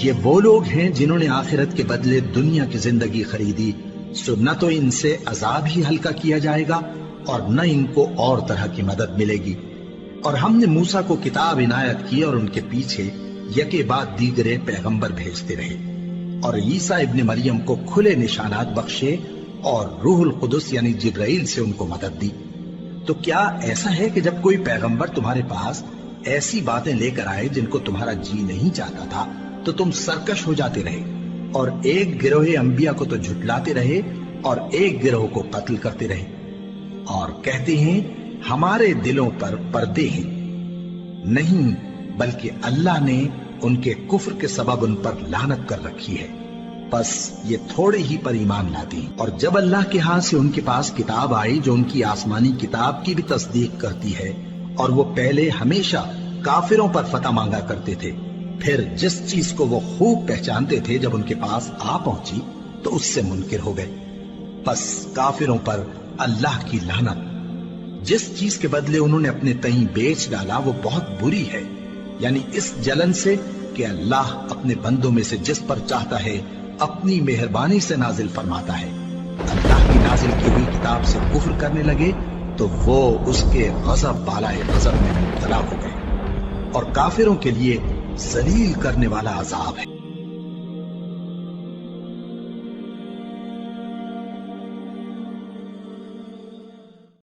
یہ وہ لوگ ہیں جنہوں نے آخرت کے بدلے دنیا کی زندگی خریدی، سو نہ تو ان سے عذاب ہی ہلکا کیا جائے گا اور نہ ان کو اور طرح کی مدد ملے گی۔ اور ہم نے موسیٰ کو کتاب عنایت کی اور ان کے پیچھے یکے بعد دیگرے پیغمبر بھیجتے رہے، اور عیسیٰ ابن مریم کو کھلے نشانات بخشے اور روح القدس یعنی جبرائیل سے ان کو مدد دی۔ تو کیا ایسا ہے کہ جب کوئی پیغمبر تمہارے پاس ایسی باتیں لے کر آئے جن کو تمہارا جی نہیں چاہتا تھا تو تم سرکش ہو جاتے رہے، اور ایک گروہ انبیاء کو تو جھٹلاتے رہے اور ایک گروہ کو قتل کرتے رہے، اور کہتے ہیں ہمارے دلوں پر پردے ہیں؟ نہیں، بلکہ اللہ نے ان کے کفر کے سبب ان پر لعنت کر رکھی ہے، بس یہ تھوڑے ہی پر ایمان لاتے ہیں۔ اور جب اللہ کے ہاں سے ان کے پاس کتاب آئی جو ان کی آسمانی کتاب کی بھی تصدیق کرتی ہے، اور وہ پہلے ہمیشہ کافروں پر فتح مانگا کرتے تھے، پھر جس چیز کو وہ خوب پہچانتے تھے جب ان کے پاس آ پہنچی تو اس سے منکر ہو گئے، بس کافروں پر اللہ کی لعنت۔ جس چیز کے بدلے انہوں نے اپنے تئیں بیچ ڈالا وہ بہت بری ہے، یعنی اس جلن سے کہ اللہ اپنے بندوں میں سے جس پر چاہتا ہے اپنی مہربانی سے نازل فرماتا ہے۔ اللہ کی نازل کی ہوئی کتاب سے کفر کرنے لگے تو وہ اس کے غضب بالائے غضب میں مبتلا ہو گئے، اور کافروں کے لیے ذلیل کرنے والا عذاب ہے۔